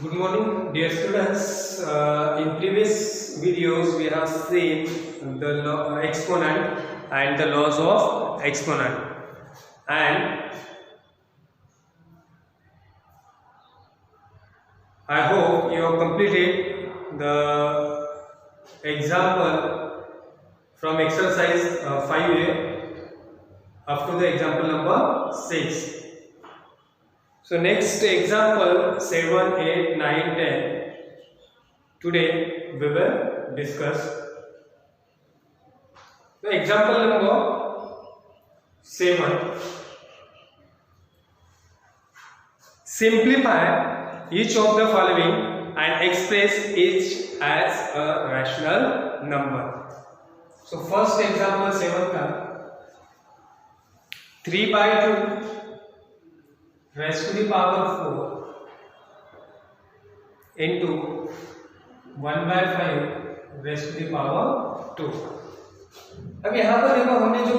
Good morning, dear students. In previous videos, we have seen the exponent and the laws of exponent, and I hope you have completed the example from exercise 5A up to the example number 6. So next example 7, 8, 9, 10. Today we will discuss the example number 7. Simplify each of the following and express each as a rational number. So first example 7 का 3/2 raised to the power 4 into 1/5 raised to the power 2. अब यहाँ पर देखो हमने जो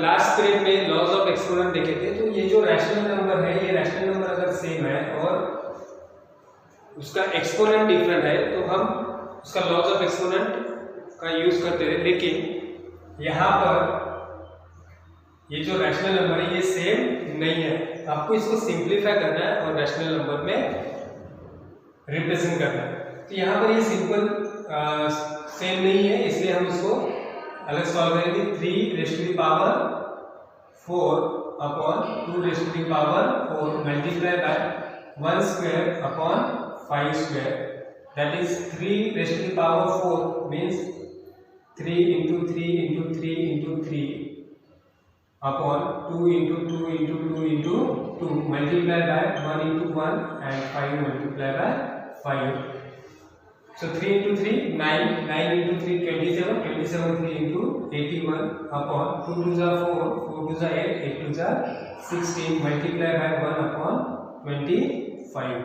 last period में laws of exponent देखे थे, तो ये जो रैशनल नंबर है, ये रैशनल नंबर अगर सेम है और उसका एक्सपोनेंट डिफरेंट है तो हम उसका लॉज ऑफ एक्सपोनेंट का यूज करते हैं, लेकिन यहाँ पर ये जो रैशनल नंबर है ये सेम नहीं है। आपको इसको सिंप्लीफाई करना है और रैशनल नंबर में रिप्रेजेंट करना है। तो यहाँ पर ये सिंपल सेम नहीं है, इसलिए हम इसको अलग सॉल्व करेंगे। 3 raise to the power 4 upon 2 raise to the power 4 multiply by 1 square upon 5 square, that is 3 raise to the power 4 means 3 into 3 into 3 into 3 upon 2 into 2 into 2 into 2 multiply by 1 into 1 and 5 multiply by 5. So 3 into 3 9, 9 into 3 27, 27 3 into 81 upon 2 2s are 4, 4 2s are 8, 8 2s are 16 multiply by 1 upon 25.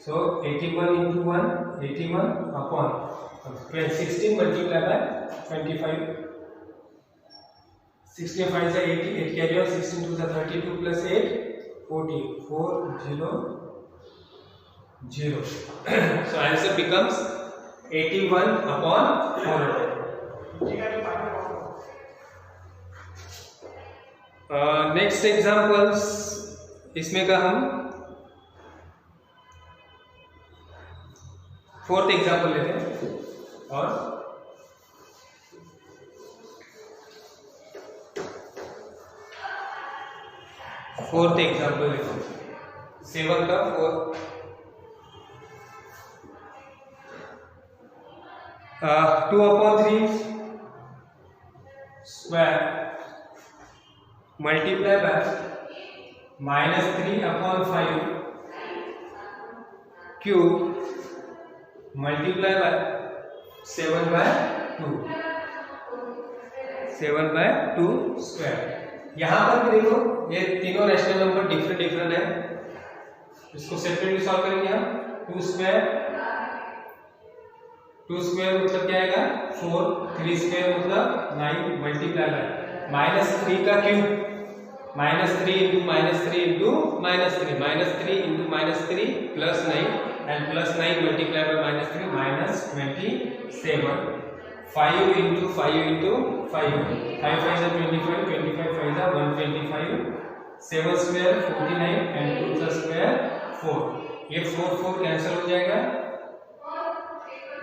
So 81 into 1 81 upon 16 multiply by 25. 16 5 is 80, 8 carry on, 16 2 is 32 plus 8 40, 4 0 0. So answer becomes 81 upon 400. Next examples इसमें का हम fourth example लेते हैं और fourth example देखो 7 का 4 2/3 square multiply by -3/5 cube multiply by 7/2 square. यहाँ पर भी देखो ये तीनों रैशनल नंबर डिफरेंट है, इसको सेपरेटली सॉल्व करेंगे हम। 2 स्क्वायर मतलब क्या आएगा 4, 3 स्क्वायर मतलब 9 मल्टीप्लाई बाय -3 का cube -3 into -3 into -3 -3 into -3 plus 9 and plus 9 multiply by -3 -27 5 into 5 into 5 5 5 is 25 25 5 is 125 7 square 49 and 2 square 4। ये 4 4 कैंसिल हो जाएगा,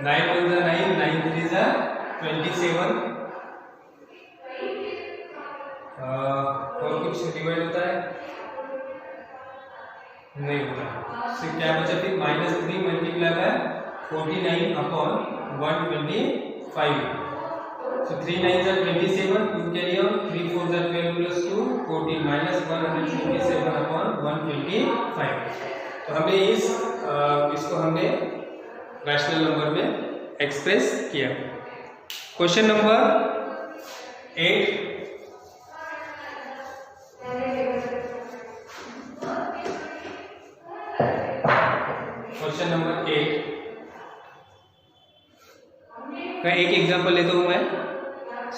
9 1 is 9 9 3 is 27 और कुछ डिवाइड होता है नहीं होता। तो क्या बचा फिर -3 multiply bye 49 upon 125। So 3 9s are 27, 2 carry on, 3 4s are 12 plus 2 14 minus 147 upon 125। तो हमने इसको हमने रैशनल नंबर में एक्सप्रेस किया। क्वेश्चन नंबर 8 क्वेश्चन नंबर 8 का एक एग्जांपल लेता हूं मैं,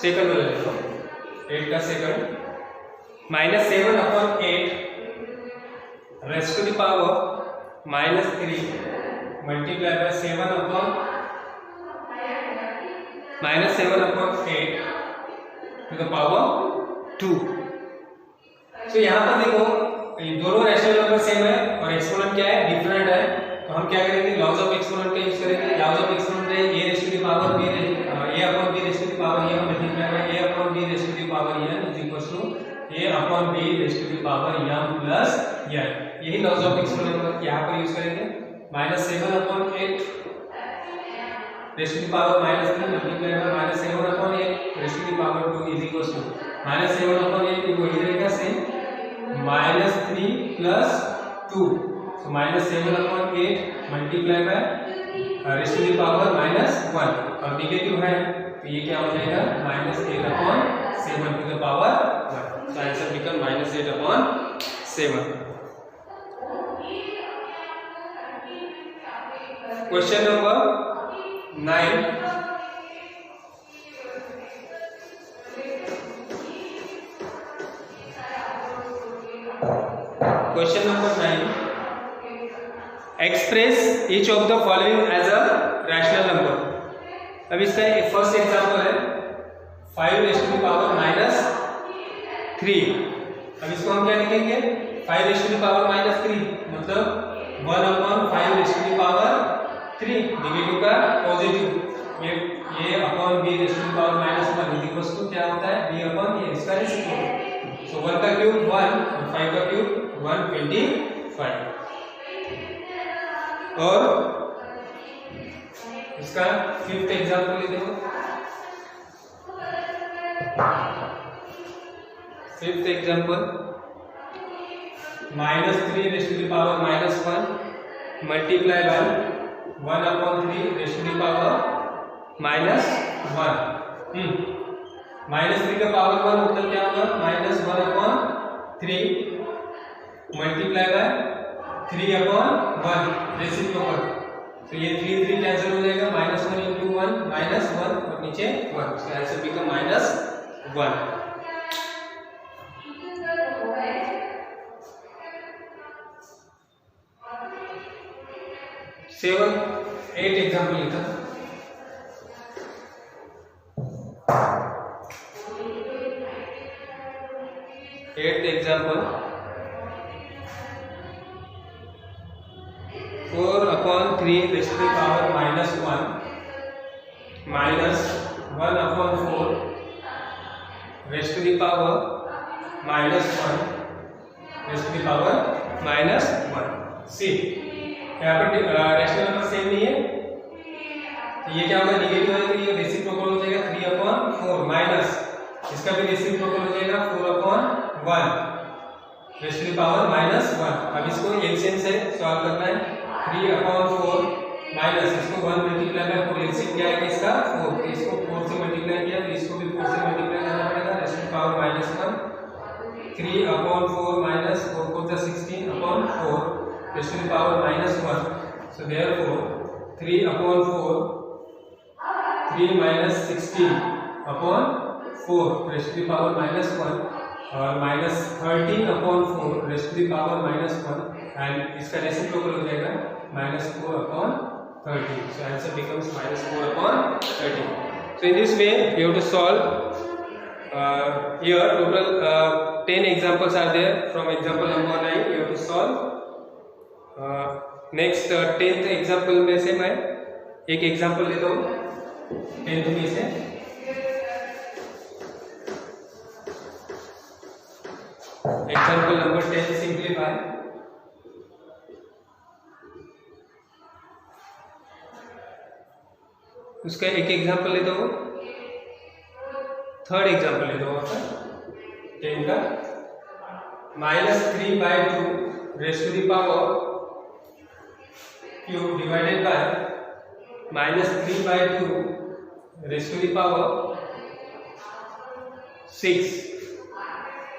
सेकंड वाला लेता हूं। 8 का second -7/8 raised to the power -3 multiply by 7 upon -7/8 to the power 2। तो यहाँ पर देखो ये दोनों रैशनल नंबर सेम है और एक्सपोनेंट क्या है, डिफरेंट है। तो हम क्या करेंगे, लॉज ऑफ एक्सपोनेंट का यूज करेंगे। लॉज ऑफ एक्सपोनेंट है a raise to the power b a upon b raise to the power m multiply by a upon b raise to the power n is equal to a upon b raise to the power m plus n। यही laws of exponent यहाँ पर use करेंगे। -7/8 raise to the power -3 multiply by -7/8 raise to the power 2 is equal to -7/8 वो ही रहेगा same -3 plus 2। So -7/8 multiply by raise to the power -1 और negative है तो ये क्या हो जाएगा -8/7 to the power 1। So answer become -8/7। Question number 9। Question number 9, express each of the following as a rational number. अब इसका फर्स्ट एग्जांपल है 5 रेज़ टू द पावर -3। अब इसको हम क्या लिखेंगे, 5 रेज़ टू द पावर -3 मतलब 1/5 raise to the power 3 negative का पॉजिटिव, ये upon b raise to the power -1 is equal to क्या होता है b अपॉन a इसका रेसिप्रोकल। सो 1 का क्यूब 1 और 5 का क्यूब 125। और इसका फिफ्थ एग्जांपल लेते हो। Fifth example -3 raise to the power -1 multiply by 1/3 raise to the power -1। -3 का पावर 1 मतलब क्या होगा, -1/3 मल्टीप्लाई बाय 3/1 रेसिप्रोकल। तो ये 3 कैंसिल हो जाएगा, -1 × 1 -1 और नीचे 1। So answer become -1। 7 8 एग्जांपल लिखा। Eight example 4/3 raise to the power -1 -1/4 raise to the power -1 raise to the power -1। See यहाँ पर रैशनल नंबर सेम नहीं है तो ये क्या होगा, नेगेटिव है तो ये रेसिप्रोकल हो जाएगा 3/4 माइनस इसका भी रेसिप्रोकल हो जाएगा 4/1 रेज़ टू द पावर -1। अब इसको एलसीएम से सॉल्व करना है। 3/4 माइनस इसको 1 मल्टीप्लाई बाय 4 एलसीएम क्या आएगा इसका 4, तो इसको 4 से मल्टीप्लाई किया तो इसको भी 4 से मल्टीप्लाई करना पड़ेगा raise to the power -1। 3/4 minus 4 4 16/4 raise to the power -1। So therefore 3/4 3 - 16/4 raise to the power -1 और -13/4 raise to the power -1 and इसका रेसिप्रोकल हो जाएगा -4/13। So answer becomes -4/13। So in this way you have to solve here total 10 examples are there from example number 9 you have to solve। Next 10th example में से मैं एक example लेता हूँ 10th में से। Example number 10 simplify. उसका एक एग्जाम्पल लेता हूँ, थर्ड एग्जाम्पल लेता हूँ 10 का। -3/2 raise to the power cube divided by -3/2 raise to the power 6।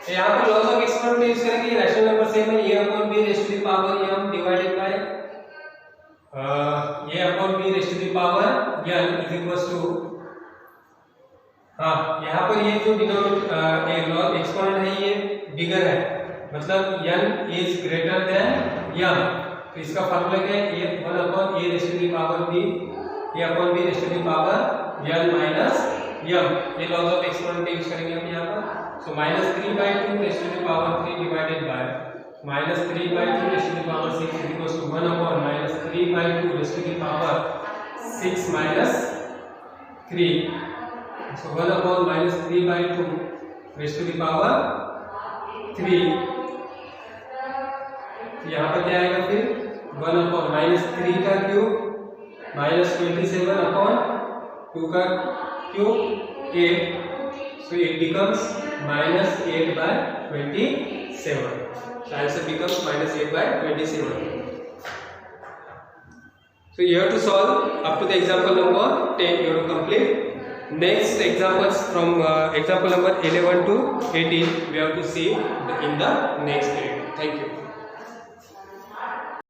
यहाँ पर लॉज ऑफ एक्सपोनेंट यूज करेंगे, रैशनल नंबर सेम है a/b raise to the power m divided by a/b raise to the power n is equals to, हाँ यहाँ पर ये जो denominator laws exponent है ये बिगर है मतलब n is greater than m। तो इसका फार्मूला क्या है, a 1 upon a raise to the power b, a upon b raise to the power n minus m। ये लॉज ऑफ एक्सपोनेंट का यूज करेंगे हम यहाँ पर। So -3/2 raise to the power 3 divided by -3/2 raise to the power 6 is equal to 1 upon -3/2 raise to the power 6 minus 3। So 1 upon -3/2 raise to the power 3। यहाँ पर क्या आएगा फिर 1 अपॉन -3 का क्यूब -27 अपॉन 2 का cube 8। So it becomes -8/27। So answer becomes -8/27. So you have to solve up to the example number 10. You have to complete. Next examples from example number 11 to 18 we have to see in the next period. Thank you.